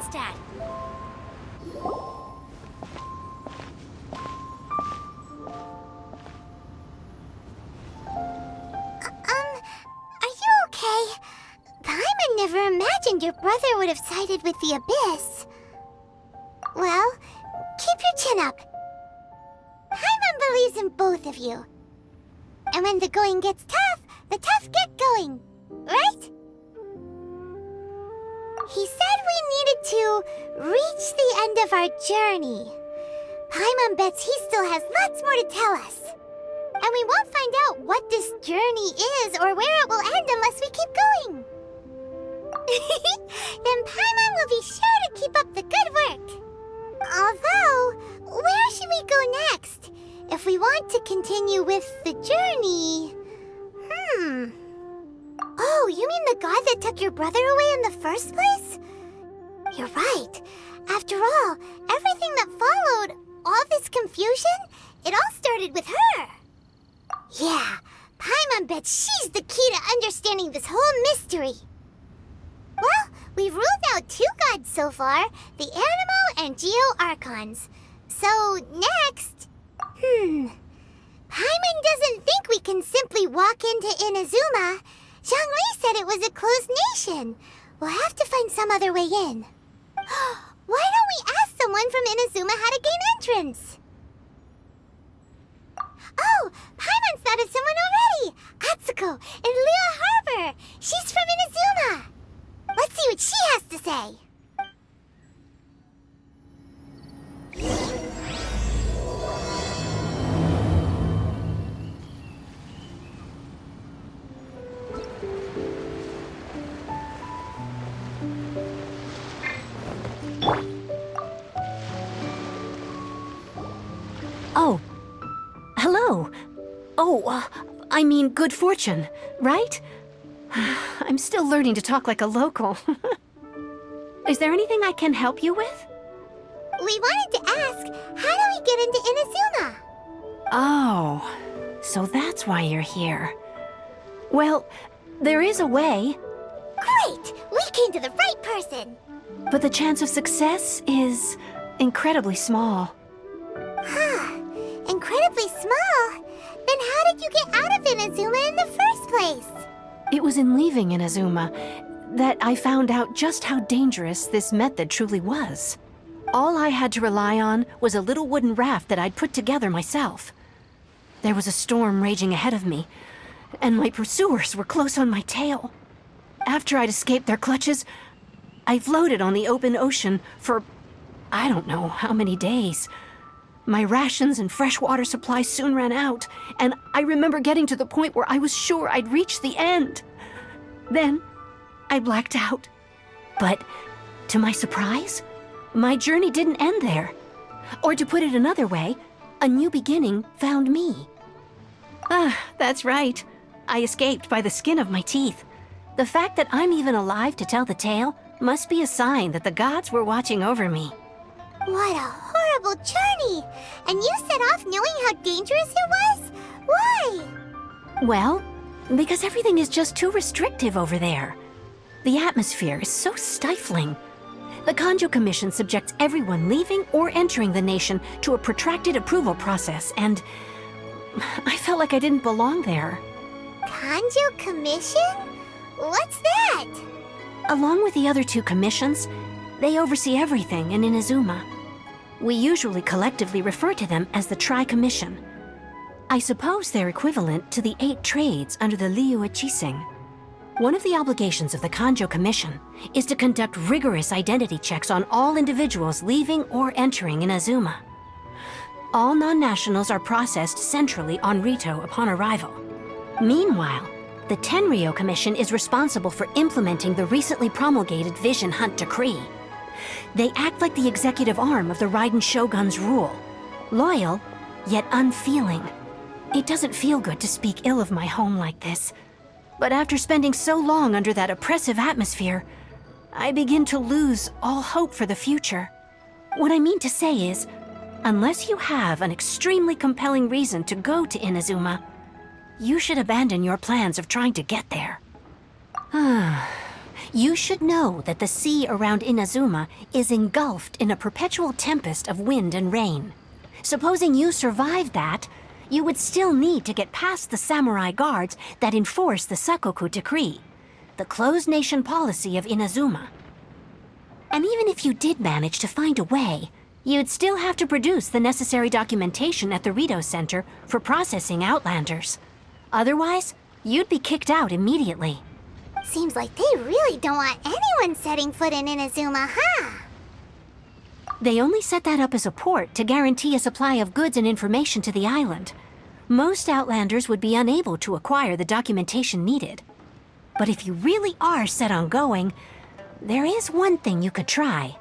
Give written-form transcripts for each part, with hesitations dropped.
lost at? Are you okay? Paimon never imagined your brother would have sided with the Abyss. Well, keep your chin up. Paimon believes in both of you. And when the going gets tough, the tough get going, right? He said we needed to reach the end of our journey. Paimon bets he still has lots more to tell us. And we won't find out what this journey is or where it will end unless we keep going. Then Paimon will be sure to keep up the good work. Although, where should we go next? If we want to continue with the journey... Oh, you mean the god that took your brother away in the first place? You're right. After all, everything that followed, all this confusion, it all started with her. Yeah, Paimon bets she's the key to understanding this whole mystery. Well, we've ruled out 2 gods so far, the Animo and Geo Archons. So, next... Paimon doesn't think we can simply walk into Inazuma. Zhongli said it was a closed nation. We'll have to find some other way in. Why don't we ask someone from Inazuma how to gain entrance? Oh, Paimon's thought of someone already! Atsuko in Liyue Harbor! She's from Inazuma! Let's see what she has to say! Oh. Hello. Oh, I mean good fortune, right? I'm still learning to talk like a local. Is there anything I can help you with? We wanted to ask, how do we get into Inazuma? Oh, so that's why you're here. Well, there is a way. Great! We came to the right person! But the chance of success is incredibly small. Huh. Incredibly small? Then how did you get out of Inazuma in the first place? It was in leaving Inazuma that I found out just how dangerous this method truly was. All I had to rely on was a little wooden raft that I'd put together myself. There was a storm raging ahead of me, and my pursuers were close on my tail. After I'd escaped their clutches, I floated on the open ocean for I don't know how many days. My rations and fresh water supplies soon ran out, and I remember getting to the point where I was sure I'd reached the end. Then, I blacked out. But, to my surprise, my journey didn't end there. Or to put it another way, a new beginning found me. That's right. I escaped by the skin of my teeth. The fact that I'm even alive to tell the tale must be a sign that the gods were watching over me. What a horrible journey! And you set off knowing how dangerous it was? Why? Well, because everything is just too restrictive over there. The atmosphere is so stifling. The Kanjo Commission subjects everyone leaving or entering the nation to a protracted approval process, and I felt like I didn't belong there. Kanjo Commission? What's that? Along with the other 2 commissions, they oversee everything in Inazuma. We usually collectively refer to them as the Tri-Commission. I suppose they're equivalent to the 8 trades under the Liyue Chising. One of the obligations of the Kanjo Commission is to conduct rigorous identity checks on all individuals leaving or entering Inazuma. All non-nationals are processed centrally on Rito upon arrival. Meanwhile, the Tenryo Commission is responsible for implementing the recently promulgated Vision Hunt Decree. They act like the executive arm of the Raiden Shogun's rule. Loyal, yet unfeeling. It doesn't feel good to speak ill of my home like this. But after spending so long under that oppressive atmosphere, I begin to lose all hope for the future. What I mean to say is, unless you have an extremely compelling reason to go to Inazuma, you should abandon your plans of trying to get there. You should know that the sea around Inazuma is engulfed in a perpetual tempest of wind and rain. Supposing you survived that, you would still need to get past the samurai guards that enforce the Sakoku Decree, the closed nation policy of Inazuma. And even if you did manage to find a way, you'd still have to produce the necessary documentation at the Rito Center for processing Outlanders. Otherwise, you'd be kicked out immediately. Seems like they really don't want anyone setting foot in Inazuma, huh? They only set that up as a port to guarantee a supply of goods and information to the island. Most Outlanders would be unable to acquire the documentation needed. But if you really are set on going, there is one thing you could try.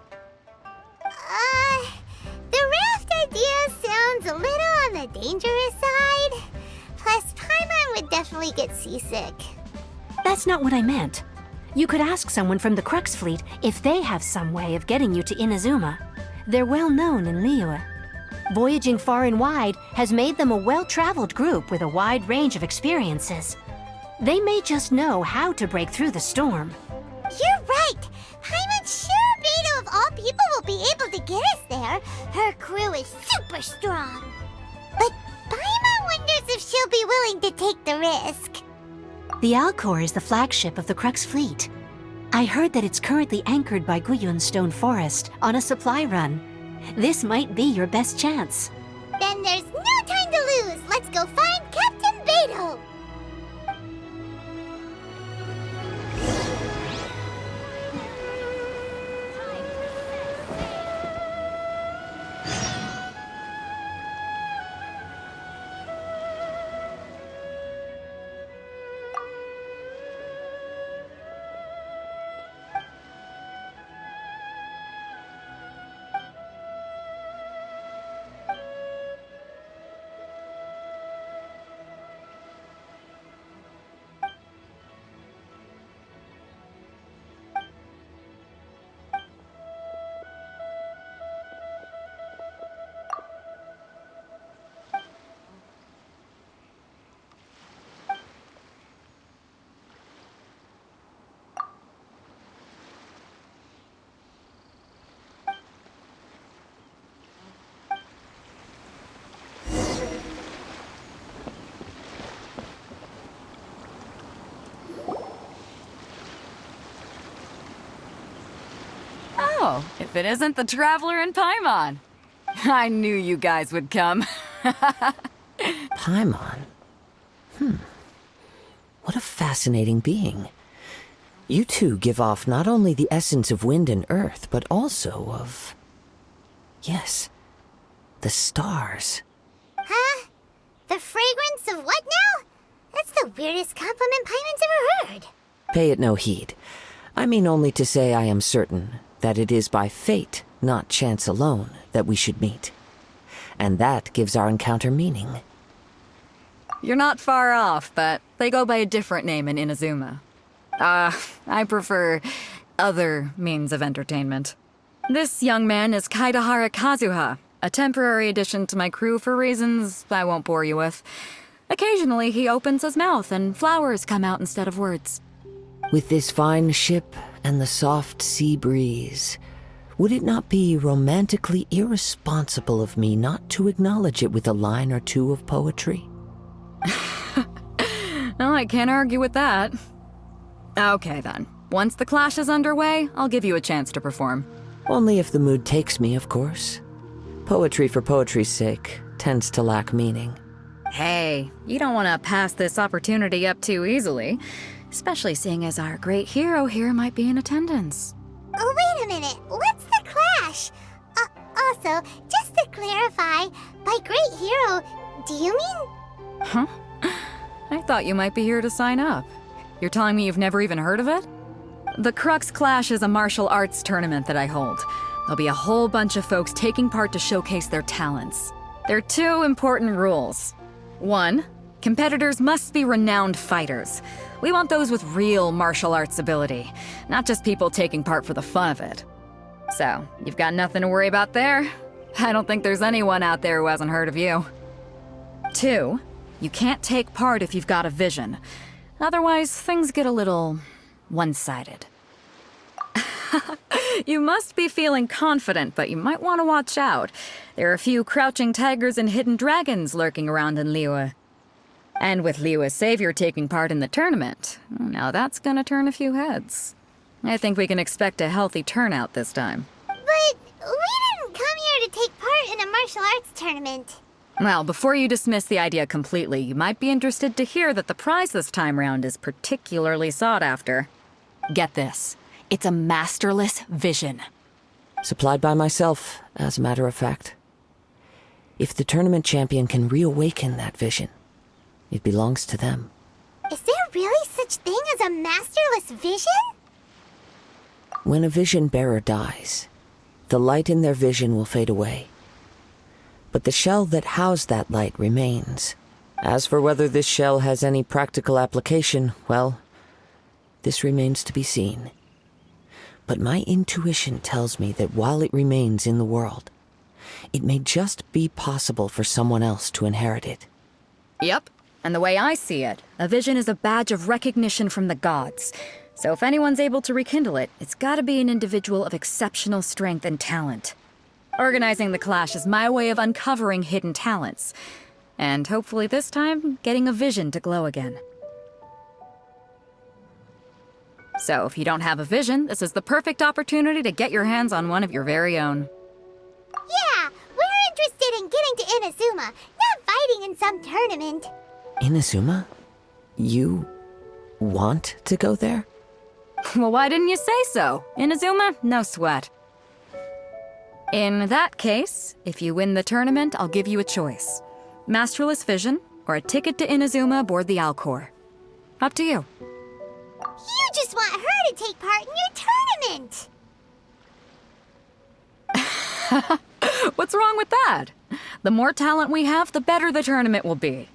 The raft idea sounds a little on the dangerous side. Plus, Paimon would definitely get seasick. That's not what I meant. You could ask someone from the Crux Fleet if they have some way of getting you to Inazuma. They're well known in Liyue. Voyaging far and wide has made them a well-traveled group with a wide range of experiences. They may just know how to break through the storm. You're right! Paimon sure Beto of all people will be able to get us there. Her crew is super strong. But Paimon wonders if she'll be willing to take the risk. The Alcor is the flagship of the Crux Fleet. I heard that it's currently anchored by Guyun Stone Forest on a supply run. This might be your best chance. Then there's no time to lose. Let's go find Captain Beto. Oh, if it isn't the Traveler and Paimon. I knew you guys would come. Paimon? What a fascinating being. You two give off not only the essence of wind and earth, but also of... yes, the stars. Huh? The fragrance of what now? That's the weirdest compliment Paimon's ever heard. Pay it no heed. I mean only to say I am certain that it is by fate, not chance alone, that we should meet. And that gives our encounter meaning. You're not far off, but they go by a different name in Inazuma. I prefer other means of entertainment. This young man is Kaidahara Kazuha, a temporary addition to my crew for reasons I won't bore you with. Occasionally, he opens his mouth and flowers come out instead of words. With this fine ship and the soft sea breeze, would it not be romantically irresponsible of me not to acknowledge it with a line or two of poetry? Well, I can't argue with that. Okay then. Once the clash is underway, I'll give you a chance to perform. Only if the mood takes me, of course. Poetry for poetry's sake tends to lack meaning. Hey, you don't want to pass this opportunity up too easily. Especially seeing as our great hero here might be in attendance. Oh, wait a minute. What's the clash? Also, just to clarify, by great hero, do you mean... Huh? I thought you might be here to sign up. You're telling me you've never even heard of it? The Crux Clash is a martial arts tournament that I hold. There'll be a whole bunch of folks taking part to showcase their talents. There are two important rules. 1, competitors must be renowned fighters. We want those with real martial arts ability, not just people taking part for the fun of it. So, you've got nothing to worry about there. I don't think there's anyone out there who hasn't heard of you. 2, you can't take part if you've got a vision. Otherwise, things get a little one-sided. You must be feeling confident, but you might want to watch out. There are a few crouching tigers and hidden dragons lurking around in Liyue. And with Liyue's savior taking part in the tournament, now that's gonna turn a few heads. I think we can expect a healthy turnout this time. But we didn't come here to take part in a martial arts tournament. Well, before you dismiss the idea completely, you might be interested to hear that the prize this time round is particularly sought after. Get this. It's a masterless vision. Supplied by myself, as a matter of fact. If the tournament champion can reawaken that vision, it belongs to them. Is there really such thing as a masterless vision? When a vision bearer dies, the light in their vision will fade away. But the shell that housed that light remains. As for whether this shell has any practical application, well, this remains to be seen. But my intuition tells me that while it remains in the world, it may just be possible for someone else to inherit it. Yep. And the way I see it, a vision is a badge of recognition from the gods. So if anyone's able to rekindle it, it's gotta be an individual of exceptional strength and talent. Organizing the clash is my way of uncovering hidden talents. And hopefully this time, getting a vision to glow again. So if you don't have a vision, this is the perfect opportunity to get your hands on one of your very own. Yeah, we're interested in getting to Inazuma, not fighting in some tournament. Inazuma? You want to go there? Well, why didn't you say so? Inazuma, no sweat. In that case, if you win the tournament, I'll give you a choice. Masterless Vision, or a ticket to Inazuma aboard the Alcor. Up to you. You just want her to take part in your tournament! What's wrong with that? The more talent we have, the better the tournament will be.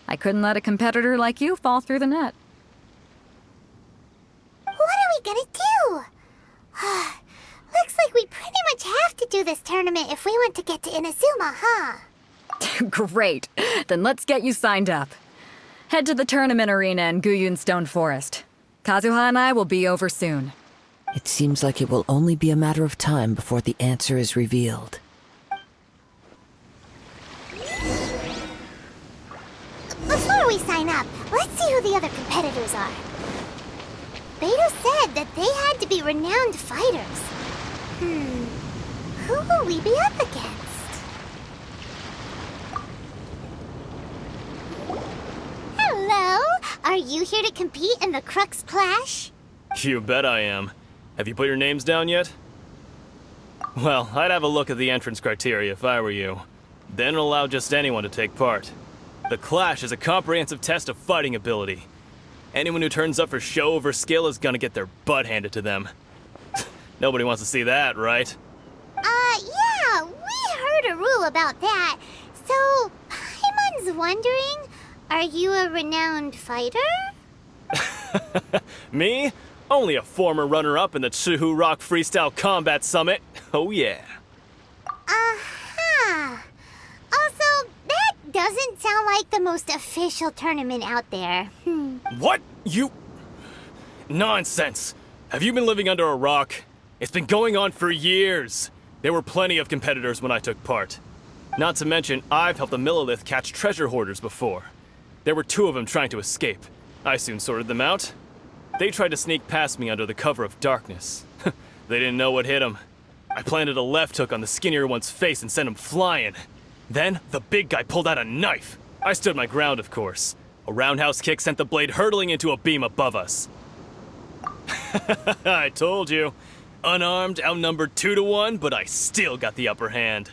I couldn't let a competitor like you fall through the net. What are we gonna do? Looks like we pretty much have to do this tournament if we want to get to Inazuma, huh? Great. Then let's get you signed up. Head to the tournament arena in Guyun Stone Forest. Kazuha and I will be over soon. It seems like it will only be a matter of time before the answer is revealed. Before we sign up, let's see who the other competitors are. Beidou said that they had to be renowned fighters. Who will we be up against? Hello? Are you here to compete in the Crux Clash? You bet I am. Have you put your names down yet? Well, I'd have a look at the entrance criteria if I were you. Then allow just anyone to take part. The Clash is a comprehensive test of fighting ability. Anyone who turns up for show over skill is gonna get their butt handed to them. Nobody wants to see that, right? Yeah, we heard a rule about that. So, Paimon's wondering, are you a renowned fighter? Me? Only a former runner-up in the Chihu Rock Freestyle Combat Summit. Oh yeah. Also, that doesn't sound like the most official tournament out there. What? You... Nonsense. Have you been living under a rock? It's been going on for years. There were plenty of competitors when I took part. Not to mention, I've helped the Millilith catch treasure hoarders before. There were 2 of them trying to escape. I soon sorted them out. They tried to sneak past me under the cover of darkness. They didn't know what hit them. I planted a left hook on the skinnier one's face and sent him flying. Then, the big guy pulled out a knife. I stood my ground, of course. A roundhouse kick sent the blade hurtling into a beam above us. I told you. Unarmed, outnumbered 2 to 1, but I still got the upper hand.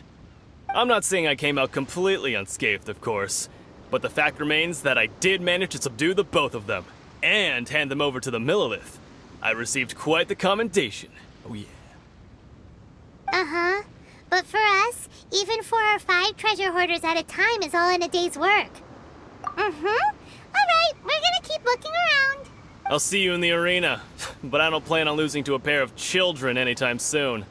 I'm not saying I came out completely unscathed, of course, but the fact remains that I did manage to subdue the both of them, and hand them over to the Millilith. I received quite the commendation. Oh yeah. But for us, even 4 or 5 treasure hoarders at a time is all in a day's work. Alright, we're gonna keep looking around. I'll see you in the arena, but I don't plan on losing to a pair of children anytime soon.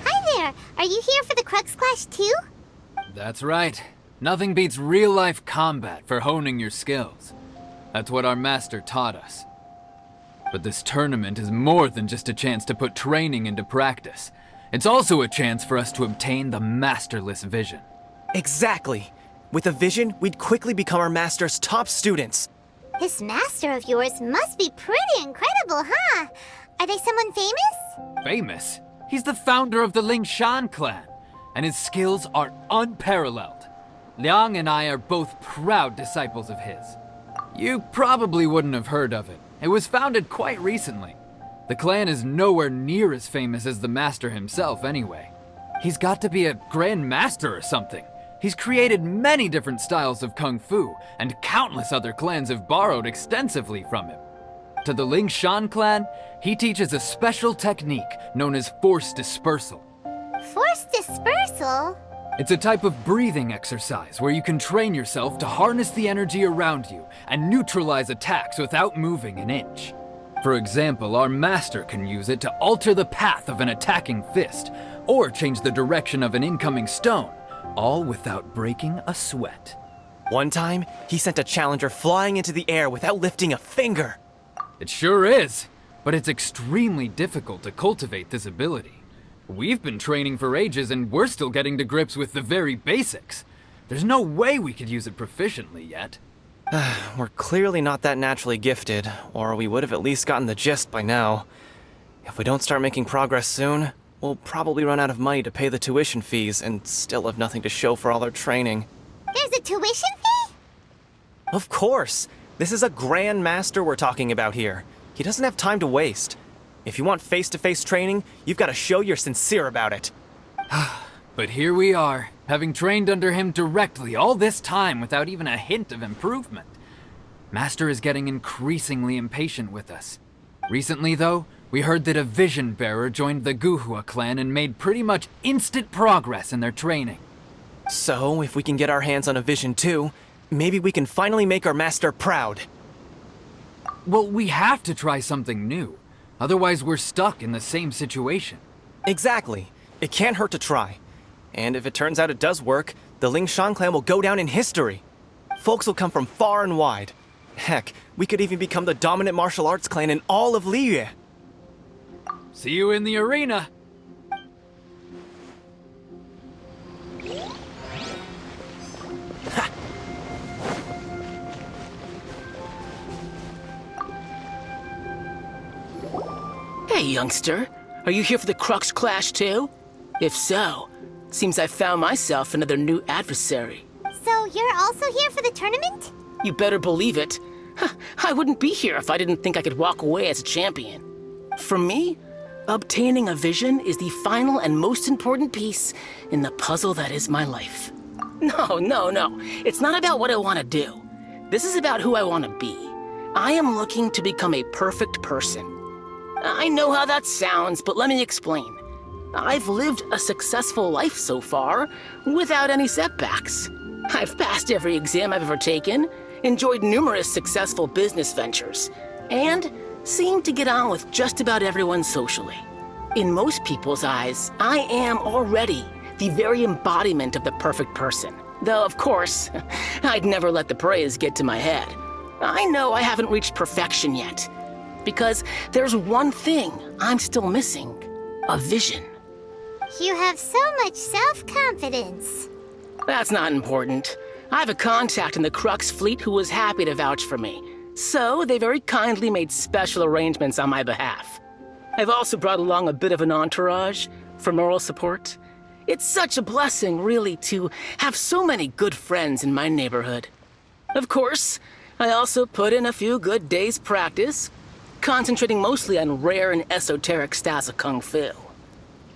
Hi Are you here for the Crux Clash too? That's right. Nothing beats real-life combat for honing your skills. That's what our master taught us. But this tournament is more than just a chance to put training into practice. It's also a chance for us to obtain the masterless vision. Exactly. With a vision, we'd quickly become our master's top students. This master of yours must be pretty incredible, huh? Are they someone famous? Famous? He's the founder of the Lingshan clan, and his skills are unparalleled. Liang and I are both proud disciples of his. You probably wouldn't have heard of it. It was founded quite recently. The clan is nowhere near as famous as the master himself anyway. He's got to be a grand master or something. He's created many different styles of kung fu, and countless other clans have borrowed extensively from him. To the Lingshan clan, he teaches a special technique known as force dispersal. Force dispersal? It's a type of breathing exercise where you can train yourself to harness the energy around you and neutralize attacks without moving an inch. For example, our master can use it to alter the path of an attacking fist, or change the direction of an incoming stone, all without breaking a sweat. One time, he sent a challenger flying into the air without lifting a finger. It sure is, but it's extremely difficult to cultivate this ability. We've been training for ages and we're still getting to grips with the very basics. There's no way we could use it proficiently yet. We're clearly not that naturally gifted, or we would have at least gotten the gist by now. If we don't start making progress soon, we'll probably run out of money to pay the tuition fees and still have nothing to show for all our training. There's a tuition fee? Of course! This is a grand master we're talking about here. He doesn't have time to waste. If you want face-to-face training, you've got to show you're sincere about it. But here we are, having trained under him directly all this time without even a hint of improvement. Master is getting increasingly impatient with us. Recently, though, we heard that a vision bearer joined the Guhua clan and made pretty much instant progress in their training. So, if we can get our hands on a vision too, maybe we can finally make our master proud. Well, we have to try something new. Otherwise, we're stuck in the same situation. Exactly. It can't hurt to try. And if it turns out it does work, the Lingshan clan will go down in history. Folks will come from far and wide. Heck, we could even become the dominant martial arts clan in all of Liyue. See you in the arena! Hey, youngster. Are you here for the Crux Clash too? If so, seems I found myself another new adversary. So you're also here for the tournament? You better believe it. I wouldn't be here if I didn't think I could walk away as a champion. For me, obtaining a vision is the final and most important piece in the puzzle that is my life. No. It's not about what I want to do. This is about who I want to be. I am looking to become a perfect person. I know how that sounds, but let me explain. I've lived a successful life so far, without any setbacks. I've passed every exam I've ever taken, enjoyed numerous successful business ventures, and seemed to get on with just about everyone socially. In most people's eyes, I am already the very embodiment of the perfect person. Though, of course, I'd never let the praise get to my head. I know I haven't reached perfection yet, because there's one thing I'm still missing: a vision. You have so much self-confidence. That's not important. I have a contact in the Crux fleet who was happy to vouch for me, so they very kindly made special arrangements on my behalf. I've also brought along a bit of an entourage for moral support. It's such a blessing, really, to have so many good friends in my neighborhood. Of course, I also put in a few good days' practice, concentrating mostly on rare and esoteric styles of kung fu.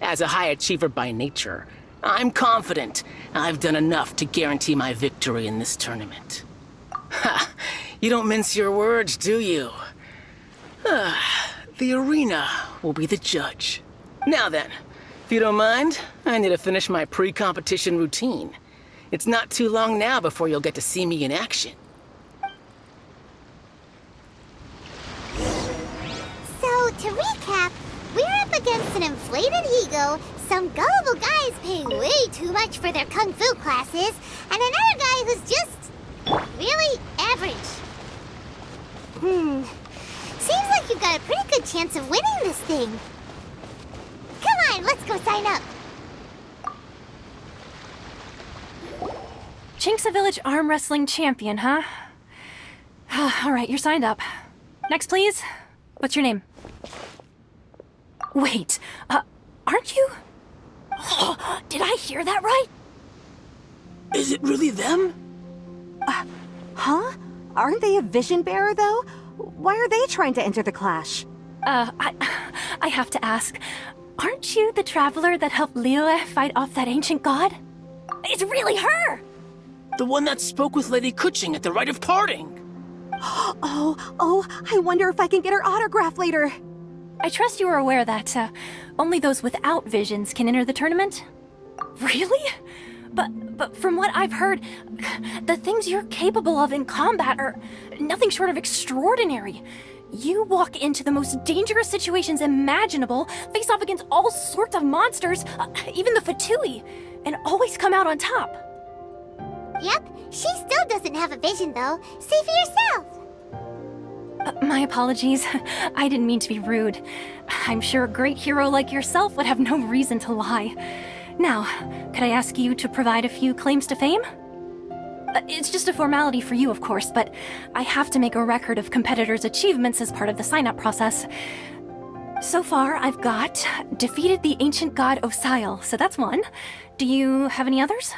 As a high achiever by nature, I'm confident I've done enough to guarantee my victory in this tournament. Ha! You don't mince your words, do you? The arena will be the judge. Now then, if you don't mind, I need to finish my pre-competition routine. It's not too long now before you'll get to see me in action. So, to recap, we're up against an inflated ego, some gullible guys paying way too much for their kung fu classes, and another guy who's just really average. Seems like you've got a pretty good chance of winning this thing. Come on, let's go sign up. Chinksa Village arm wrestling champion, huh? All right, you're signed up. Next, please. What's your name? Wait, aren't you? Did I hear that right? Is it really them? Huh? Aren't they a vision bearer, though? Why are they trying to enter the clash? I have to ask. Aren't you the traveler that helped Liyue fight off that ancient god? It's really her! The one that spoke with Lady Kuching at the rite of parting. Oh, I wonder if I can get her autograph later. I trust you are aware that only those without visions can enter the tournament? Really? But from what I've heard, the things you're capable of in combat are nothing short of extraordinary. You walk into the most dangerous situations imaginable, face off against all sorts of monsters, even the Fatui, and always come out on top. Yep, she still doesn't have a vision though. See for yourself. My apologies. I didn't mean to be rude. I'm sure a great hero like yourself would have no reason to lie. Now, could I ask you to provide a few claims to fame? It's just a formality for you, of course, but I have to make a record of competitors' achievements as part of the sign-up process. So far, I've got defeated the ancient god Osial, so that's one. Do you have any others?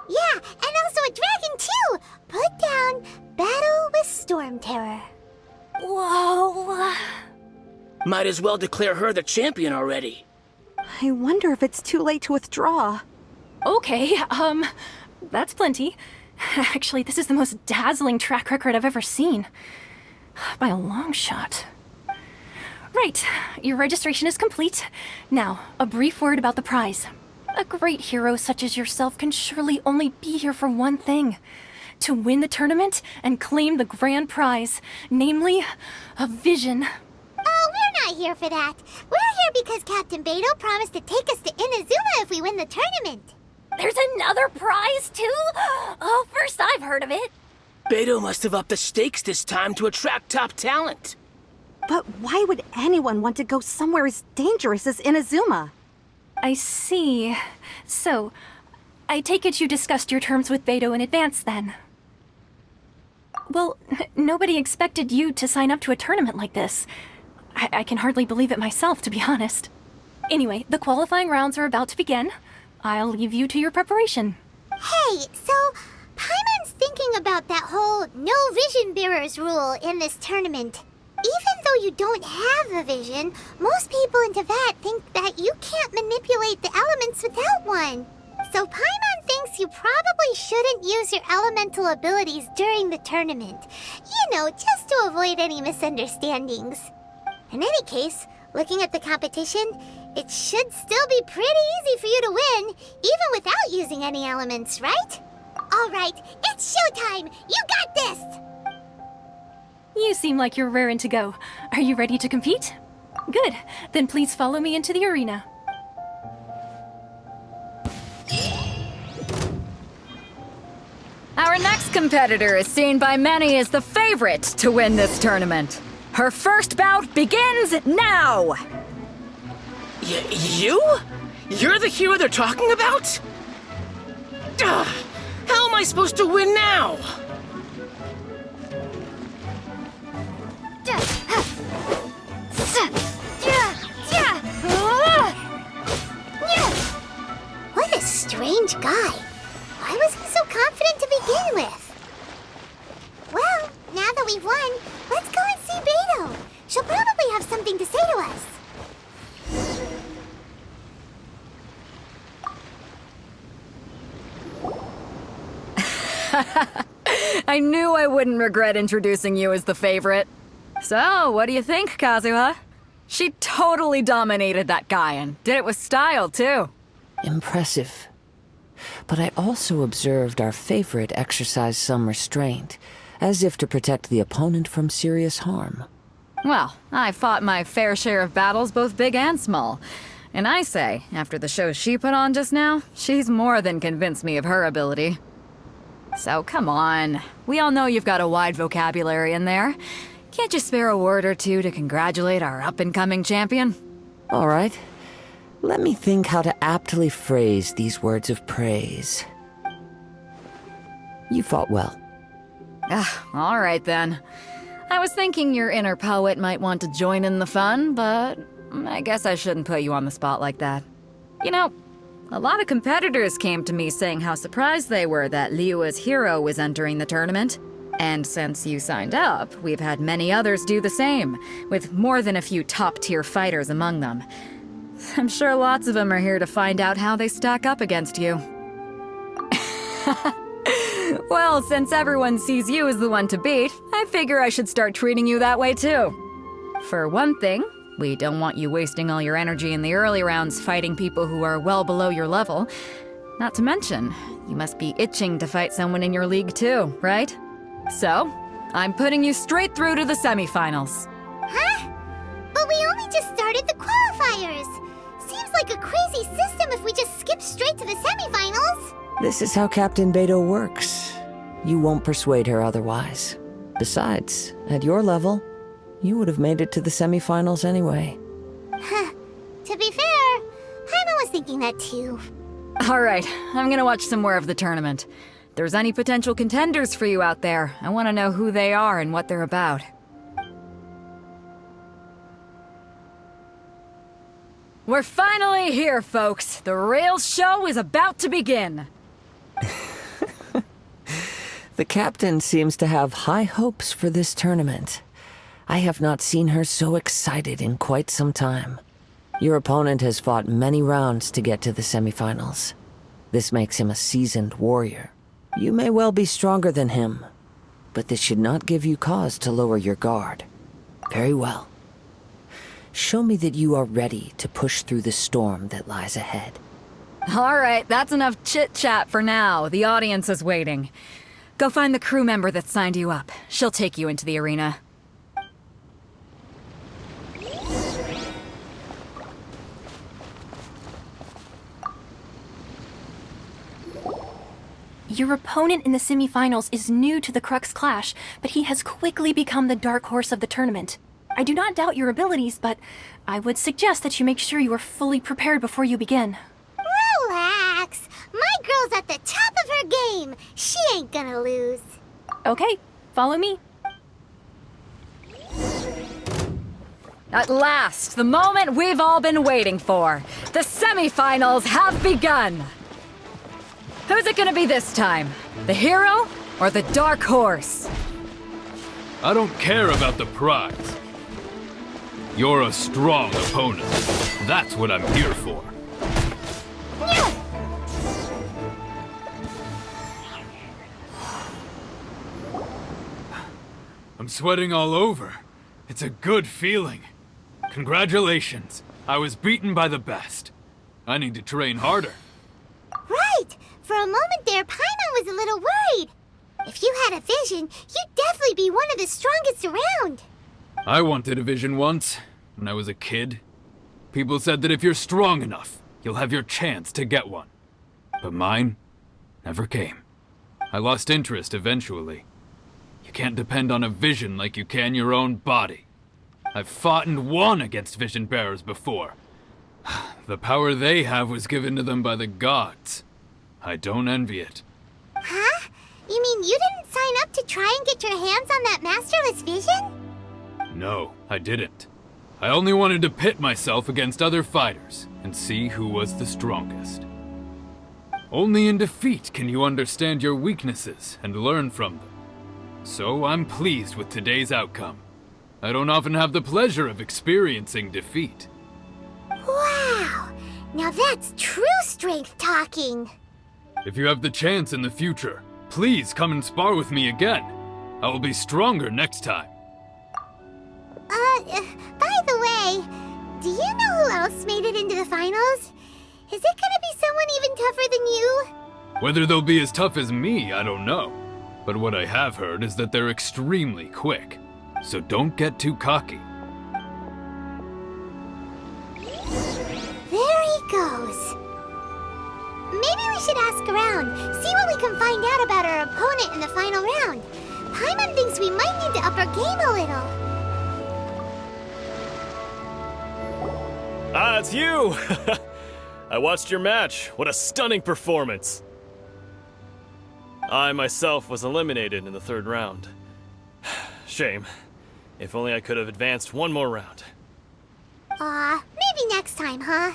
Yeah, and also a dragon too! Put down Battle with Storm Terror. Whoa. Might as well declare her the champion already. I wonder if it's too late to withdraw. Okay, that's plenty. Actually, this is the most dazzling track record I've ever seen. By a long shot. Right, your registration is complete. Now, a brief word about the prize. A great hero such as yourself can surely only be here for one thing. To win the tournament and claim the grand prize, namely, a vision. Oh, we're not here for that. We're here because Captain Beidou promised to take us to Inazuma if we win the tournament. There's another prize, too? Oh, first I've heard of it. Beidou must have upped the stakes this time to attract top talent. But why would anyone want to go somewhere as dangerous as Inazuma? I see. So, I take it you discussed your terms with Beidou in advance, then? Well, nobody expected you to sign up to a tournament like this. I can hardly believe it myself, to be honest. Anyway, the qualifying rounds are about to begin. I'll leave you to your preparation. Hey, so Paimon's thinking about that whole no vision bearers rule in this tournament. Even though you don't have a vision, most people in Teyvat think that you can't manipulate the elements without one. So Paimon thinks you probably shouldn't use your elemental abilities during the tournament. You know, just to avoid any misunderstandings. In any case, looking at the competition, it should still be pretty easy for you to win, even without using any elements, right? All right, it's showtime! You got this! You seem like you're raring to go. Are you ready to compete? Good. Then please follow me into the arena. Our next competitor is seen by many as the favorite to win this tournament. Her first bout begins now! You? You're the hero they're talking about? Ugh, how am I supposed to win now? What a strange guy. Why was he so confident to begin with? Well, now that we've won, let's go and see Beidou. She'll probably have something to say to us. I knew I wouldn't regret introducing you as the favorite. So, what do you think, Kazuha? She totally dominated that guy and did it with style, too. Impressive. But I also observed our favorite exercise some restraint, as if to protect the opponent from serious harm. Well, I fought my fair share of battles, both big and small. And I say, after the show she put on just now, she's more than convinced me of her ability. So come on, we all know you've got a wide vocabulary in there. Can't you spare a word or two to congratulate our up-and-coming champion? All right. Let me think how to aptly phrase these words of praise. You fought well. All right then. I was thinking your inner poet might want to join in the fun, but I guess I shouldn't put you on the spot like that. You know, a lot of competitors came to me saying how surprised they were that Liyue's hero was entering the tournament. And since you signed up, we've had many others do the same, with more than a few top-tier fighters among them. I'm sure lots of them are here to find out how they stack up against you. Well, since everyone sees you as the one to beat, I figure I should start treating you that way too. For one thing, we don't want you wasting all your energy in the early rounds fighting people who are well below your level. Not to mention, you must be itching to fight someone in your league too, right? So, I'm putting you straight through to the semifinals. Huh? But we only just started the qualifiers. Seems like a crazy system if we just skip straight to the semifinals. This is how Captain Beto works. You won't persuade her otherwise. Besides, at your level, you would have made it to the semifinals anyway. To be fair, Paimon was thinking that too. All right, I'm gonna watch some more of the tournament. If there's any potential contenders for you out there, I want to know who they are and what they're about. We're finally here, folks. The real show is about to begin. The captain seems to have high hopes for this tournament. I have not seen her so excited in quite some time. Your opponent has fought many rounds to get to the semifinals. This makes him a seasoned warrior. You may well be stronger than him, but this should not give you cause to lower your guard. Very well. Show me that you are ready to push through the storm that lies ahead. All right, that's enough chit-chat for now. The audience is waiting. Go find the crew member that signed you up. She'll take you into the arena. Your opponent in the semifinals is new to the Crux Clash, but he has quickly become the dark horse of the tournament. I do not doubt your abilities, but I would suggest that you make sure you are fully prepared before you begin. Relax. My girl's at the top of her game. She ain't gonna lose. Okay, follow me. At last, the moment we've all been waiting for. The semifinals have begun. Who's it gonna be this time? The hero or the dark horse? I don't care about the prize. You're a strong opponent. That's what I'm here for. I'm sweating all over. It's a good feeling. Congratulations. I was beaten by the best. I need to train harder. Right. For a moment there, Paimon was a little worried. If you had a vision, you'd definitely be one of the strongest around. I wanted a vision once, when I was a kid. People said that if you're strong enough, you'll have your chance to get one. But mine never came. I lost interest eventually. You can't depend on a vision like you can your own body. I've fought and won against vision bearers before. The power they have was given to them by the gods. I don't envy it. Huh? You mean you didn't sign up to try and get your hands on that masterless vision? No, I didn't. I only wanted to pit myself against other fighters and see who was the strongest. Only in defeat can you understand your weaknesses and learn from them. So I'm pleased with today's outcome. I don't often have the pleasure of experiencing defeat. Wow! Now that's true strength talking. If you have the chance in the future, please come and spar with me again. I will be stronger next time. By the way, do you know who else made it into the finals? Is it gonna be someone even tougher than you? Whether they'll be as tough as me, I don't know. But what I have heard is that they're extremely quick. So don't get too cocky. There should ask around, see what we can find out about our opponent in the final round. Paimon thinks we might need to up our game a little. Ah, it's you! I watched your match. What a stunning performance. I myself was eliminated in the third round. Shame. If only I could have advanced one more round. Maybe next time, huh?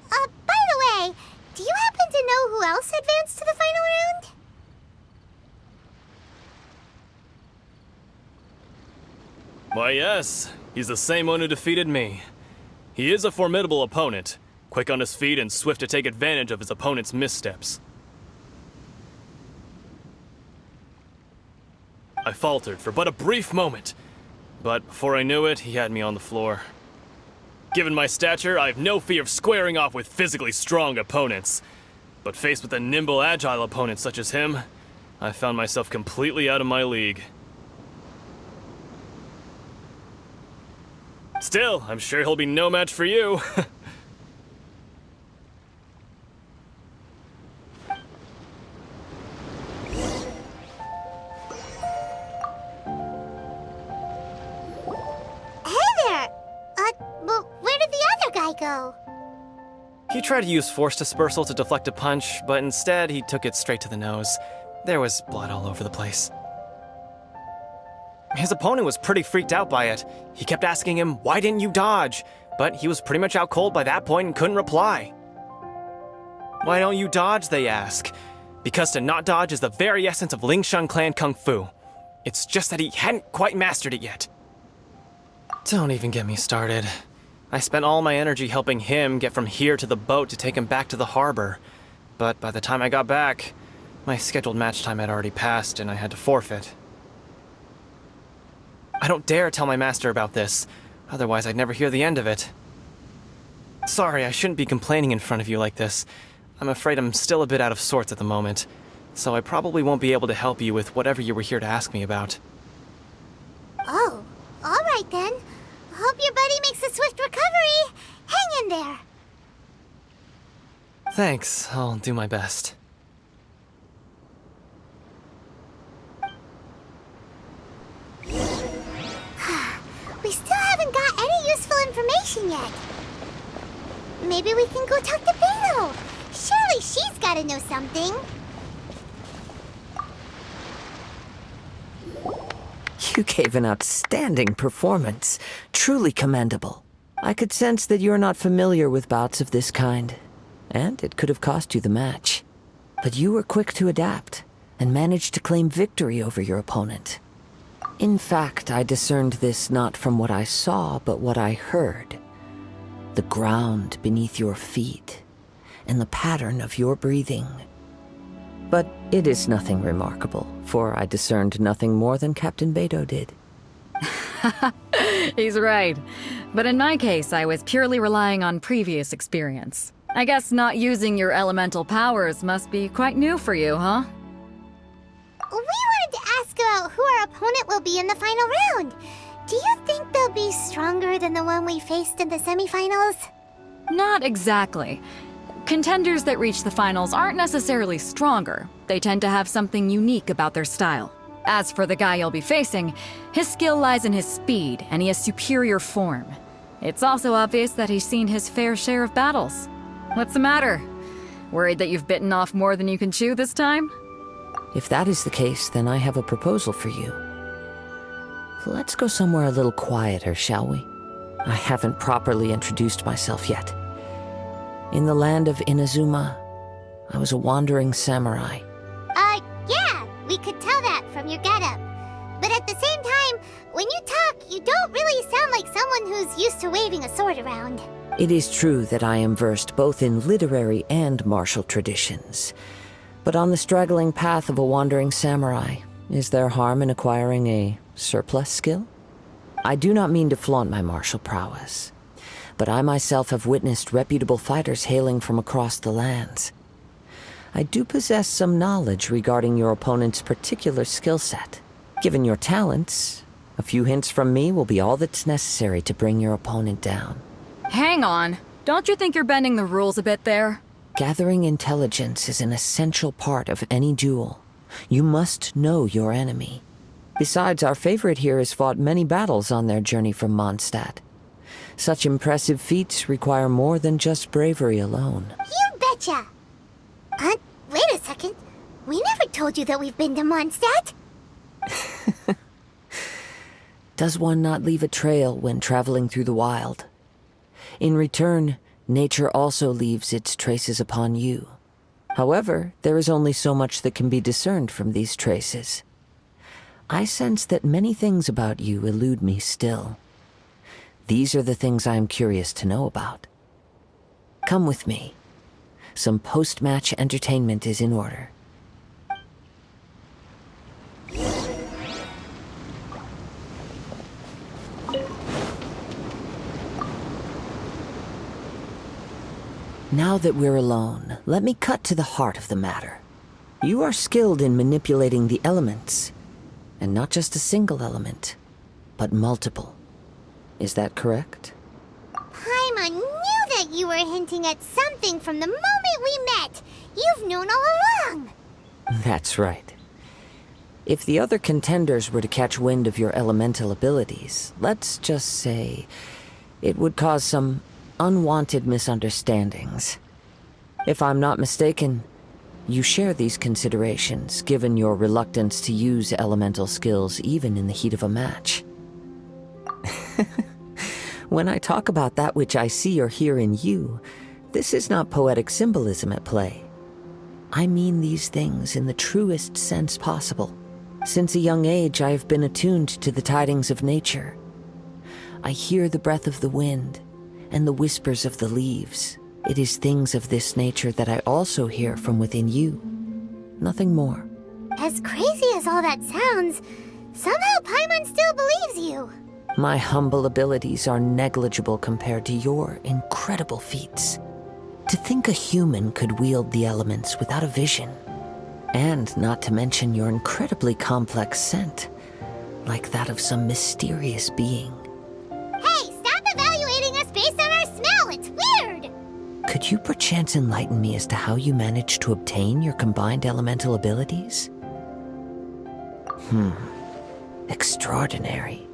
By the way, do you happen to know who else advanced to the final round? Why, yes. He's the same one who defeated me. He is a formidable opponent, quick on his feet and swift to take advantage of his opponent's missteps. I faltered for but a brief moment, but before I knew it, he had me on the floor. Given my stature, I have no fear of squaring off with physically strong opponents. But faced with a nimble, agile opponent such as him, I found myself completely out of my league. Still, I'm sure he'll be no match for you. Go. He tried to use force dispersal to deflect a punch, but instead he took it straight to the nose. There was blood all over the place. His opponent was pretty freaked out by it. He kept asking him, "Why didn't you dodge?" But he was pretty much out cold by that point and couldn't reply. "Why don't you dodge?" they ask. Because to not dodge is the very essence of Lingshan clan kung fu. It's just that he hadn't quite mastered it yet. Don't even get me started. I spent all my energy helping him get from here to the boat to take him back to the harbor. But by the time I got back, my scheduled match time had already passed and I had to forfeit. I don't dare tell my master about this, otherwise I'd never hear the end of it. Sorry, I shouldn't be complaining in front of you like this. I'm afraid I'm still a bit out of sorts at the moment, so I probably won't be able to help you with whatever you were here to ask me about. Oh, alright then. Hope your buddy makes a swift recovery. Hang in there. Thanks, I'll do my best. We still haven't got any useful information yet. Maybe we can go talk to Beto. Surely she's gotta know something. You gave an outstanding performance. Truly commendable. I could sense that you're not familiar with bouts of this kind, and it could have cost you the match. But you were quick to adapt, and managed to claim victory over your opponent. In fact, I discerned this not from what I saw, but what I heard. The ground beneath your feet, and the pattern of your breathing. But it is nothing remarkable, for I discerned nothing more than Captain Beto did. He's right. But in my case, I was purely relying on previous experience. I guess not using your elemental powers must be quite new for you, huh? We wanted to ask about who our opponent will be in the final round. Do you think they'll be stronger than the one we faced in the semifinals? Not exactly. Contenders that reach the finals aren't necessarily stronger. They tend to have something unique about their style. As for the guy you'll be facing, his skill lies in his speed, and he has superior form. It's also obvious that he's seen his fair share of battles. What's the matter? Worried that you've bitten off more than you can chew this time? If that is the case, then I have a proposal for you. Let's go somewhere a little quieter, shall we? I haven't properly introduced myself yet. In the land of Inazuma, I was a wandering samurai. Yeah, we could tell that from your getup. But at the same time, when you talk, you don't really sound like someone who's used to waving a sword around. It is true that I am versed both in literary and martial traditions. But on the straggling path of a wandering samurai, is there harm in acquiring a surplus skill? I do not mean to flaunt my martial prowess, but I myself have witnessed reputable fighters hailing from across the lands. I do possess some knowledge regarding your opponent's particular skill set. Given your talents, a few hints from me will be all that's necessary to bring your opponent down. Hang on. Don't you think you're bending the rules a bit there? Gathering intelligence is an essential part of any duel. You must know your enemy. Besides, our favorite here has fought many battles on their journey from Mondstadt. Such impressive feats require more than just bravery alone. You betcha! Wait a second. We never told you that we've been to Mondstadt. Does one not leave a trail when traveling through the wild? In return, nature also leaves its traces upon you. However, there is only so much that can be discerned from these traces. I sense that many things about you elude me still. These are the things I am curious to know about. Come with me. Some post-match entertainment is in order. Now that we're alone, let me cut to the heart of the matter. You are skilled in manipulating the elements, and not just a single element, but multiple. Is that correct? Paimon knew that you were hinting at something from the moment we met. You've known all along. That's right. If the other contenders were to catch wind of your elemental abilities, let's just say it would cause some unwanted misunderstandings. If I'm not mistaken, you share these considerations, given your reluctance to use elemental skills even in the heat of a match. When I talk about that which I see or hear in you, this is not poetic symbolism at play. I mean these things in the truest sense possible. Since a young age, I have been attuned to the tidings of nature. I hear the breath of the wind and the whispers of the leaves. It is things of this nature that I also hear from within you. Nothing more. As crazy as all that sounds, somehow Paimon still believes you. My humble abilities are negligible compared to your incredible feats. To think a human could wield the elements without a vision. And not to mention your incredibly complex scent, like that of some mysterious being. Hey, stop evaluating us based on our smell! It's weird! Could you perchance enlighten me as to how you managed to obtain your combined elemental abilities? Extraordinary.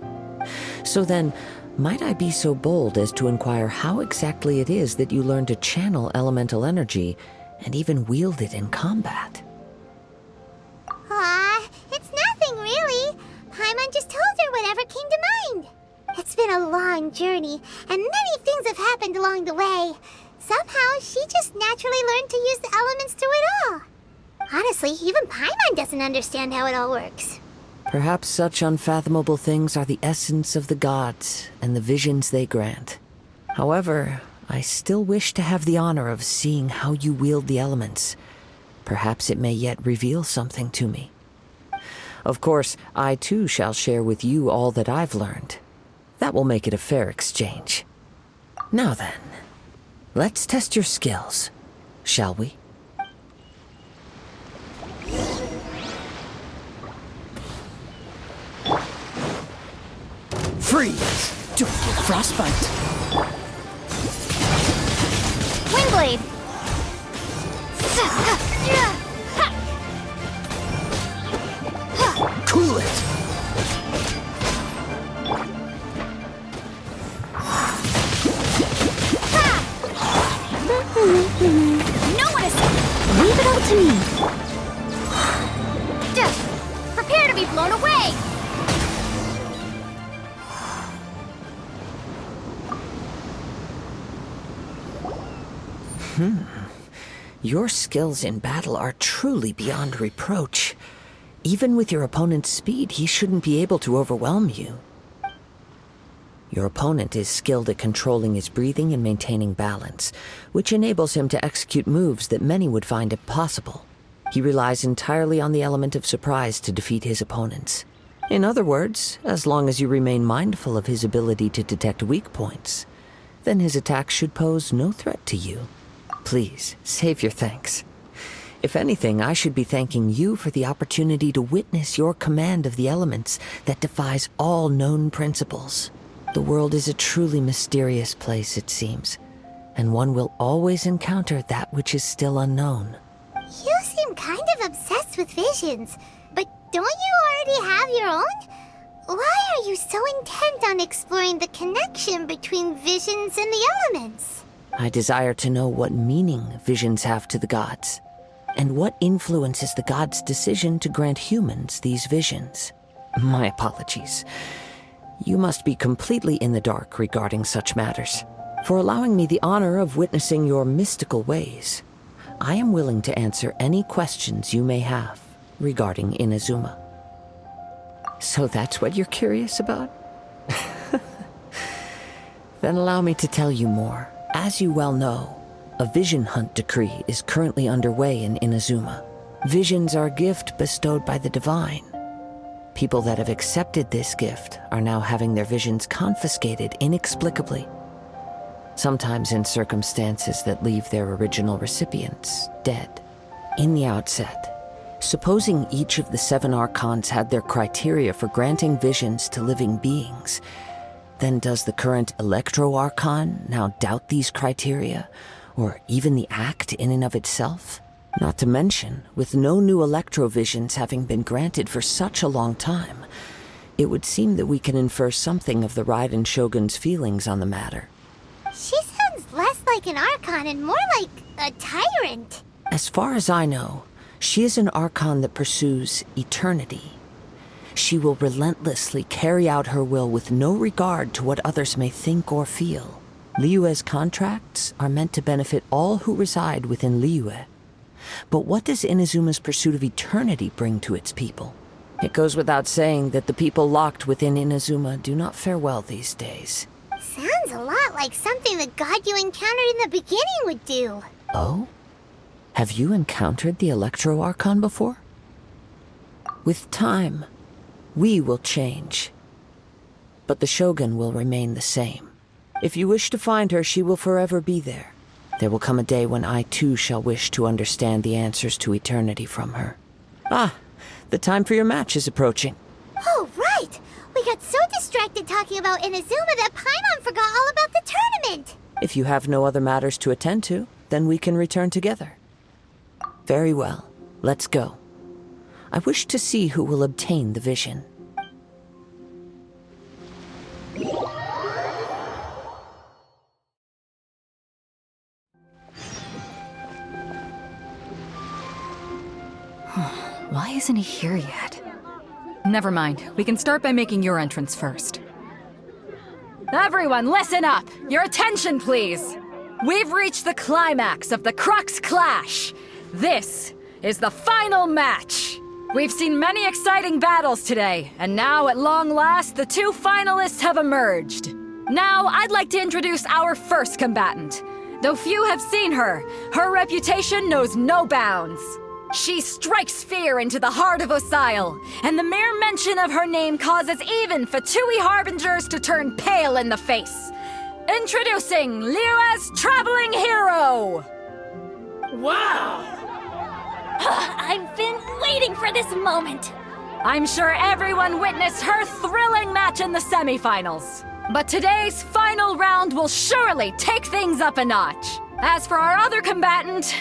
So then, might I be so bold as to inquire how exactly it is that you learned to channel elemental energy and even wield it in combat? It's nothing really. Paimon just told her whatever came to mind. It's been a long journey, and many things have happened along the way. Somehow, she just naturally learned to use the elements through it all. Honestly, even Paimon doesn't understand how it all works. Perhaps such unfathomable things are the essence of the gods and the visions they grant. However, I still wish to have the honor of seeing how you wield the elements. Perhaps it may yet reveal something to me. Of course, I too shall share with you all that I've learned. That will make it a fair exchange. Now then, let's test your skills, shall we? Freeze! Don't get frostbite. Windblade! Cool it! No one is... Leave it up to me! Prepare to be blown away! Your skills in battle are truly beyond reproach. Even with your opponent's speed, he shouldn't be able to overwhelm you. Your opponent is skilled at controlling his breathing and maintaining balance, which enables him to execute moves that many would find impossible. He relies entirely on the element of surprise to defeat his opponents. In other words, as long as you remain mindful of his ability to detect weak points, then his attacks should pose no threat to you. Please, save your thanks. If anything, I should be thanking you for the opportunity to witness your command of the elements that defies all known principles. The world is a truly mysterious place, it seems, and one will always encounter that which is still unknown. You seem kind of obsessed with visions, but don't you already have your own? Why are you so intent on exploring the connection between visions and the elements? I desire to know what meaning visions have to the gods, and what influences the gods' decision to grant humans these visions. My apologies. You must be completely in the dark regarding such matters. For allowing me the honor of witnessing your mystical ways, I am willing to answer any questions you may have regarding Inazuma. So that's what you're curious about? Then allow me to tell you more. As you well know, a vision hunt decree is currently underway in Inazuma. Visions are a gift bestowed by the divine. People that have accepted this gift are now having their visions confiscated inexplicably. Sometimes in circumstances that leave their original recipients dead. In the outset, supposing each of the 7 archons had their criteria for granting visions to living beings, then does the current Electro Archon now doubt these criteria, or even the act in and of itself? Not to mention, with no new Electro visions having been granted for such a long time, it would seem that we can infer something of the Raiden Shogun's feelings on the matter. She sounds less like an Archon and more like a tyrant. As far as I know, she is an Archon that pursues eternity. She will relentlessly carry out her will with no regard to what others may think or feel. Liyue's contracts are meant to benefit all who reside within Liyue. But what does Inazuma's pursuit of eternity bring to its people? It goes without saying that the people locked within Inazuma do not fare well these days. Sounds a lot like something the god you encountered in the beginning would do. Oh? Have you encountered the Electro Archon before? With time, we will change. But the Shogun will remain the same. If you wish to find her, she will forever be there. There will come a day when I too shall wish to understand the answers to eternity from her. Ah, the time for your match is approaching. Oh, right! We got so distracted talking about Inazuma that Paimon forgot all about the tournament! If you have no other matters to attend to, then we can return together. Very well. Let's go. I wish to see who will obtain the vision. Why isn't he here yet? Never mind. We can start by making your entrance first. Everyone, listen up! Your attention, please! We've reached the climax of the Crux Clash! This is the final match! We've seen many exciting battles today, and now, at long last, the 2 finalists have emerged. Now, I'd like to introduce our first combatant. Though few have seen her, her reputation knows no bounds. She strikes fear into the heart of Osile, and the mere mention of her name causes even Fatui Harbingers to turn pale in the face. Introducing Liyue's traveling hero! Wow! I've been waiting for this moment. I'm sure everyone witnessed her thrilling match in the semifinals. But today's final round will surely take things up a notch. As for our other combatant,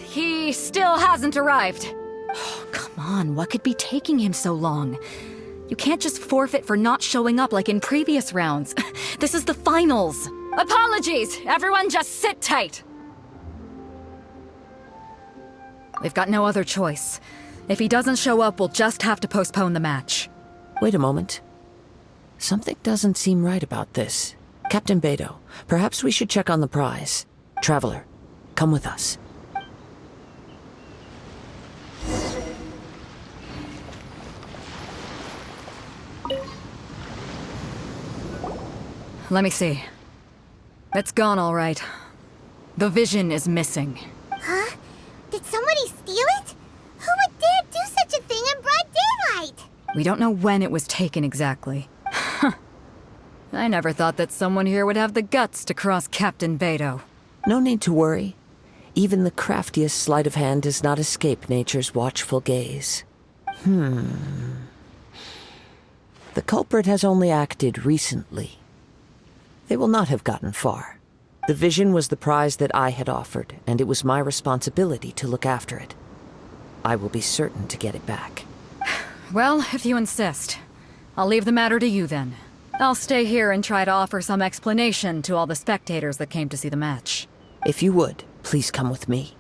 he still hasn't arrived. Oh, come on, what could be taking him so long? You can't just forfeit for not showing up like in previous rounds. This is the finals. Apologies, everyone just sit tight. We've got no other choice. If he doesn't show up, we'll just have to postpone the match. Wait a moment. Something doesn't seem right about this. Captain Beidou, perhaps we should check on the prize. Traveler, come with us. Let me see. It's gone all right. The vision is missing. Huh? Did somebody steal it? Who would dare do such a thing in broad daylight? We don't know when it was taken exactly. I never thought that someone here would have the guts to cross Captain Beidou. No need to worry. Even the craftiest sleight of hand does not escape nature's watchful gaze. The culprit has only acted recently. They will not have gotten far. The vision was the prize that I had offered, and it was my responsibility to look after it. I will be certain to get it back. Well, if you insist. I'll leave the matter to you then. I'll stay here and try to offer some explanation to all the spectators that came to see the match. If you would, please come with me.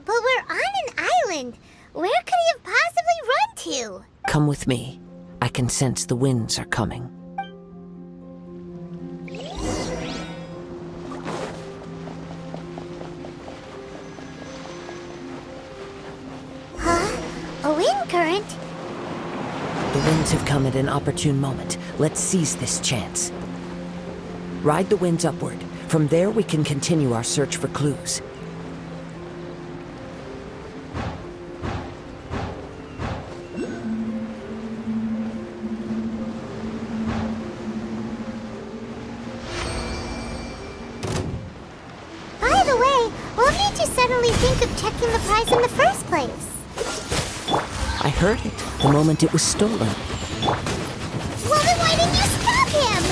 But we're on an island. Where could he have possibly run to? Come with me. I can sense the winds are coming. Huh? A wind current? The winds have come at an opportune moment. Let's seize this chance. Ride the winds upward. From there, we can continue our search for clues. By the way, what made you suddenly think of checking the prize in the first place? I heard it the moment it was stolen. Well, then why didn't you stop him?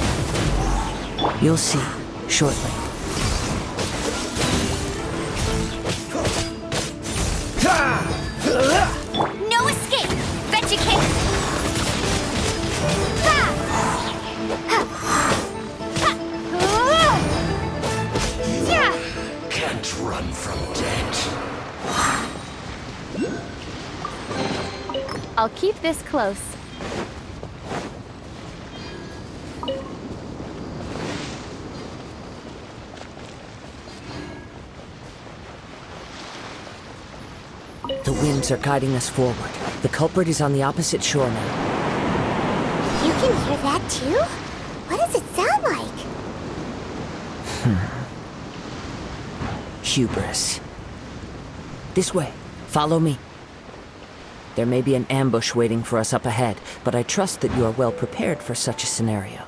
You'll see shortly. No escape! Bet you can't! Can't run from death. I'll keep this close. The winds are guiding us forward. The culprit is on the opposite shore now. You can hear that too? What does it sound like? Hubris. This way. Follow me. There may be an ambush waiting for us up ahead, but I trust that you are well prepared for such a scenario.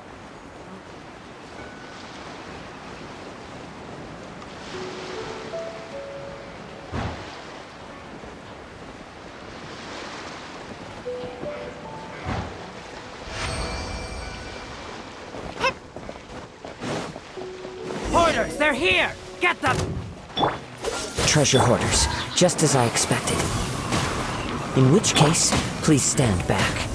Hoarders, they're here! Get them! Treasure hoarders, just as I expected. In which case, please stand back.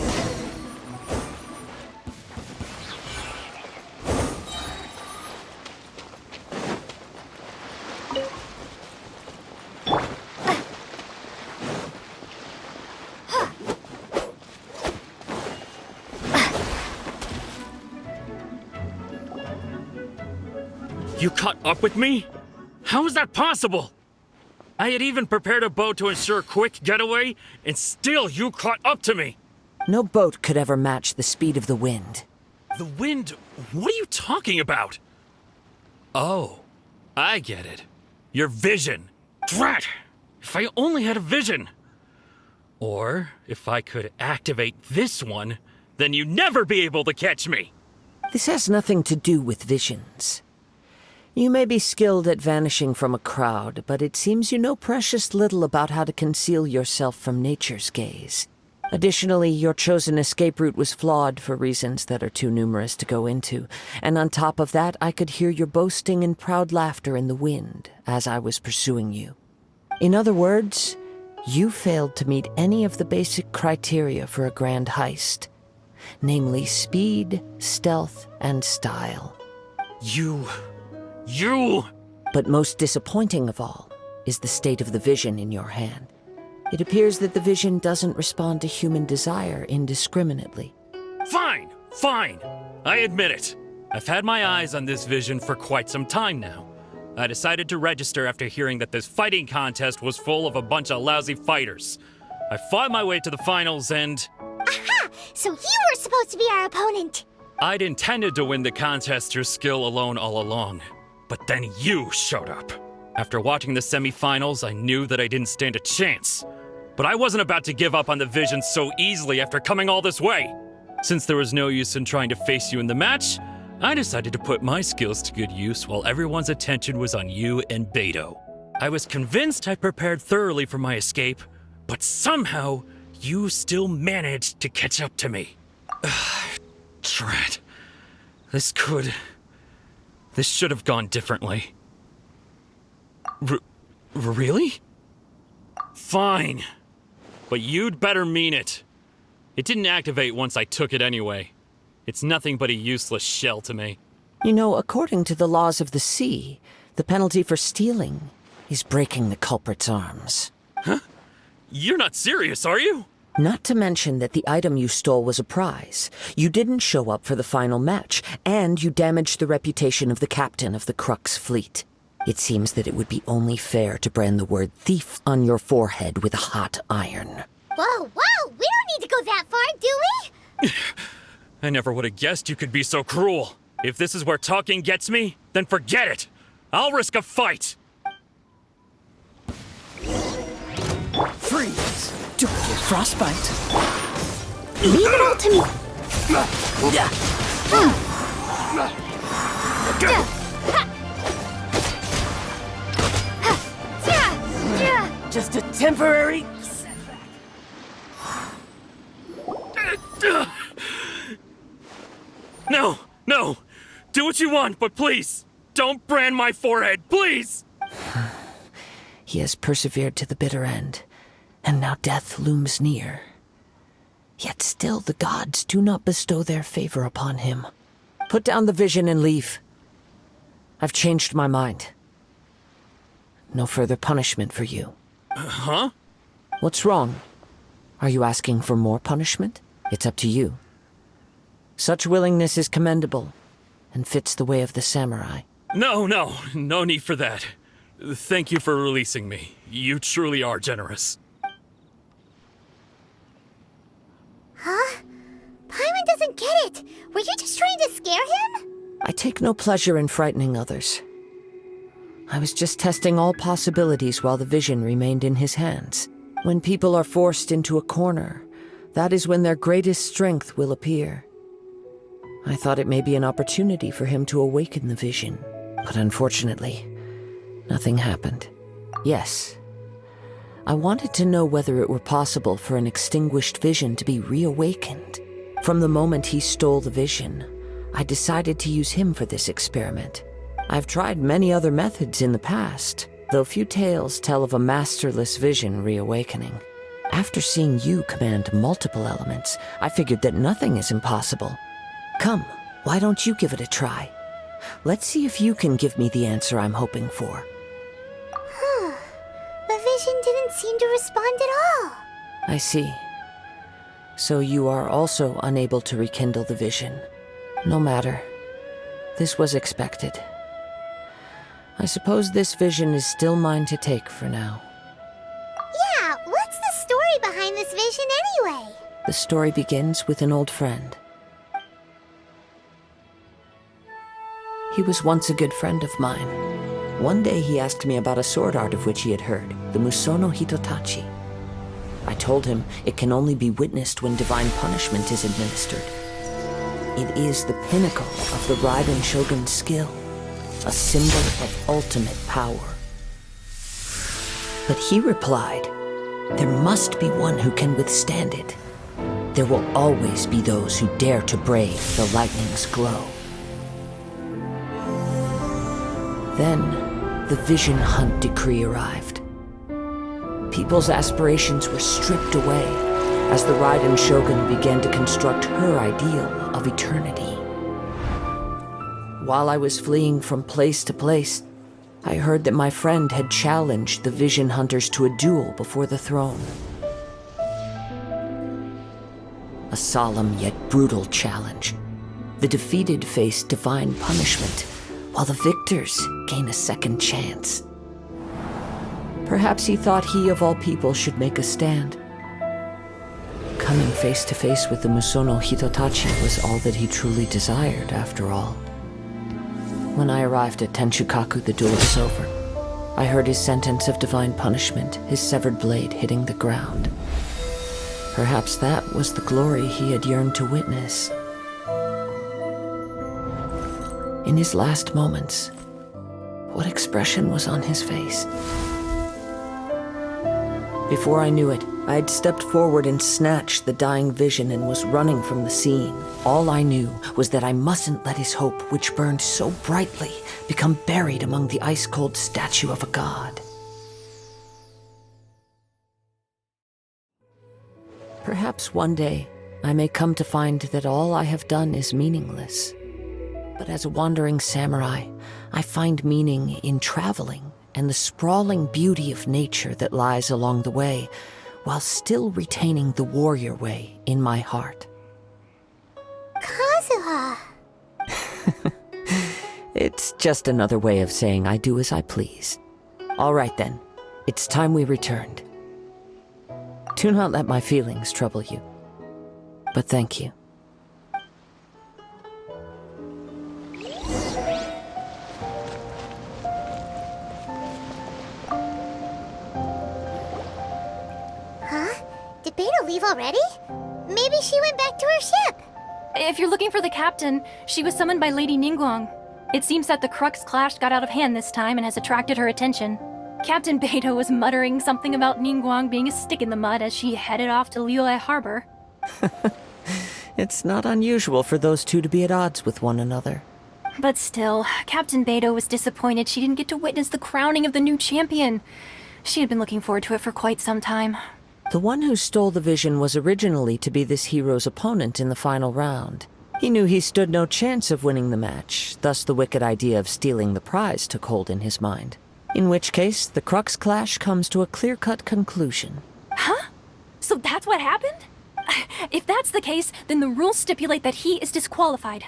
You caught up with me? How is that possible? I had even prepared a boat to ensure a quick getaway, and still you caught up to me! No boat could ever match the speed of the wind. The wind? What are you talking about? Oh, I get it. Your vision. Drat! If I only had a vision! Or, if I could activate this one, then you'd never be able to catch me! This has nothing to do with visions. You may be skilled at vanishing from a crowd, but it seems you know precious little about how to conceal yourself from nature's gaze. Additionally, your chosen escape route was flawed for reasons that are too numerous to go into, and on top of that, I could hear your boasting and proud laughter in the wind as I was pursuing you. In other words, you failed to meet any of the basic criteria for a grand heist, namely speed, stealth, and style. You... But most disappointing of all is the state of the vision in your hand. It appears that the vision doesn't respond to human desire indiscriminately. Fine! I admit it. I've had my eyes on this vision for quite some time now. I decided to register after hearing that this fighting contest was full of a bunch of lousy fighters. I fought my way to the finals and... Aha! So you were supposed to be our opponent! I'd intended to win the contest through skill alone all along. But then you showed up. After watching the semifinals, I knew that I didn't stand a chance. But I wasn't about to give up on the vision so easily after coming all this way. Since there was no use in trying to face you in the match, I decided to put my skills to good use while everyone's attention was on you and Beto. I was convinced I prepared thoroughly for my escape, but somehow you still managed to catch up to me. Drat. This could This should have gone differently. Really? Fine. But you'd better mean it. It didn't activate once I took it anyway. It's nothing but a useless shell to me. You know, according to the laws of the sea, the penalty for stealing is breaking the culprit's arms. Huh? You're not serious, are you? Not to mention that the item you stole was a prize. You didn't show up for the final match, and you damaged the reputation of the captain of the Crux fleet. It seems that it would be only fair to brand the word thief on your forehead with a hot iron. Whoa, whoa! We don't need to go that far, do we? I never would have guessed you could be so cruel. If this is where talking gets me, then forget it. I'll risk a fight. Freeze! Don't get frostbite. Leave it all to me. Just a temporary... No, no. Do what you want, but please, don't brand my forehead, please! He has persevered to the bitter end, and now death looms near. Yet still the gods do not bestow their favor upon him. Put down the vision and leave. I've changed my mind. No further punishment for you. Huh? What's wrong? Are you asking for more punishment? It's up to you. Such willingness is commendable, and fits the way of the samurai. No need for that. Thank you for releasing me. You truly are generous. Huh? Paimon doesn't get it. Were you just trying to scare him? I take no pleasure in frightening others. I was just testing all possibilities while the vision remained in his hands. When people are forced into a corner, that is when their greatest strength will appear. I thought it may be an opportunity for him to awaken the vision, but unfortunately, nothing happened. Yes, I wanted to know whether it were possible for an extinguished vision to be reawakened. From the moment he stole the vision, I decided to use him for this experiment. I've tried many other methods in the past, though few tales tell of a masterless vision reawakening. After seeing you command multiple elements, I figured that nothing is impossible. Come, why don't you give it a try? Let's see if you can give me the answer I'm hoping for. The vision didn't seem to respond at all. I see. So you are also unable to rekindle the vision. No matter. This was expected. I suppose this vision is still mine to take for now. Yeah, what's the story behind this vision anyway? The story begins with an old friend. He was once a good friend of mine. One day he asked me about a sword art of which he had heard, the Musono Hitotachi. I told him it can only be witnessed when divine punishment is administered. It is the pinnacle of the Raiden Shogun's skill, a symbol of ultimate power. But he replied, there must be one who can withstand it. There will always be those who dare to brave the lightning's glow. Then, the Vision Hunt decree arrived. People's aspirations were stripped away as the Raiden Shogun began to construct her ideal of eternity. While I was fleeing from place to place, I heard that my friend had challenged the Vision Hunters to a duel before the throne. A solemn yet brutal challenge. The defeated face divine punishment, while the victors gain a second chance. Perhaps he thought he of all people should make a stand. Coming face to face with the Musono Hitotachi was all that he truly desired, after all. When I arrived at Tenshukaku, the duel was over. I heard his sentence of divine punishment, his severed blade hitting the ground. Perhaps that was the glory he had yearned to witness. In his last moments, what expression was on his face? Before I knew it, I had stepped forward and snatched the dying vision and was running from the scene. All I knew was that I mustn't let his hope, which burned so brightly, become buried among the ice-cold statue of a god. Perhaps one day, I may come to find that all I have done is meaningless. But as a wandering samurai, I find meaning in traveling and the sprawling beauty of nature that lies along the way, while still retaining the warrior way in my heart. Kazuha! It's just another way of saying I do as I please. All right then, it's time we returned. Do not let my feelings trouble you. But thank you. Huh? Did Beta leave already? Maybe she went back to her ship. If you're looking for the captain, she was summoned by Lady Ningguang. It seems that the Crux clash got out of hand this time and has attracted her attention. Captain Beto was muttering something about Ningguang being a stick in the mud as she headed off to Liyue Harbor. It's not unusual for those two to be at odds with one another. But still, Captain Beto was disappointed she didn't get to witness the crowning of the new champion. She had been looking forward to it for quite some time. The one who stole the vision was originally to be this hero's opponent in the final round. He knew he stood no chance of winning the match, thus the wicked idea of stealing the prize took hold in his mind. In which case, the Crux clash comes to a clear-cut conclusion. Huh? So that's what happened? If that's the case, then the rules stipulate that he is disqualified,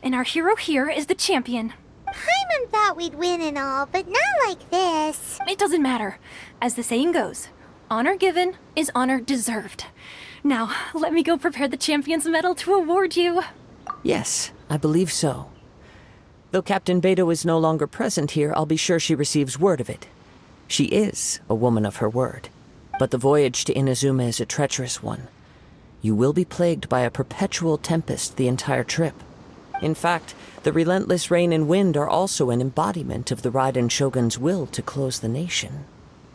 and our hero here is the champion. Paimon thought we'd win and all, but not like this. It doesn't matter. As the saying goes, honor given is honor deserved. Now, let me go prepare the champion's medal to award you. Yes, I believe so. Though Captain Beto is no longer present here, I'll be sure she receives word of it. She is a woman of her word. But the voyage to Inazuma is a treacherous one. You will be plagued by a perpetual tempest the entire trip. In fact, the relentless rain and wind are also an embodiment of the Raiden Shogun's will to close the nation.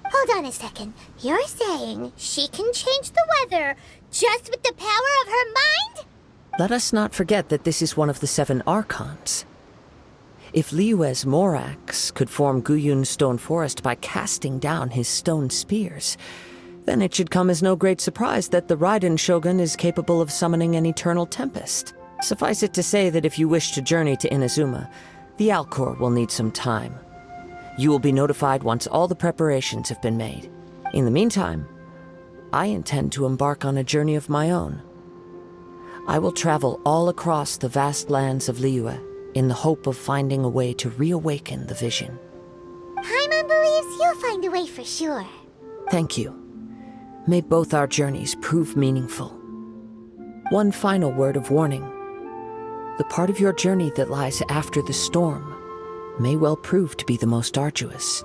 Hold on a second. You're saying she can change the weather just with the power of her mind? Let us not forget that this is one of the 7 Archons. If Liyue's Morax could form Guyun's stone forest by casting down his stone spears, then it should come as no great surprise that the Raiden Shogun is capable of summoning an eternal tempest. Suffice it to say that if you wish to journey to Inazuma, the Alcor will need some time. You will be notified once all the preparations have been made. In the meantime, I intend to embark on a journey of my own. I will travel all across the vast lands of Liyue in the hope of finding a way to reawaken the vision. Paimon believes you'll find a way for sure. Thank you. May both our journeys prove meaningful. One final word of warning. The part of your journey that lies after the storm may well prove to be the most arduous.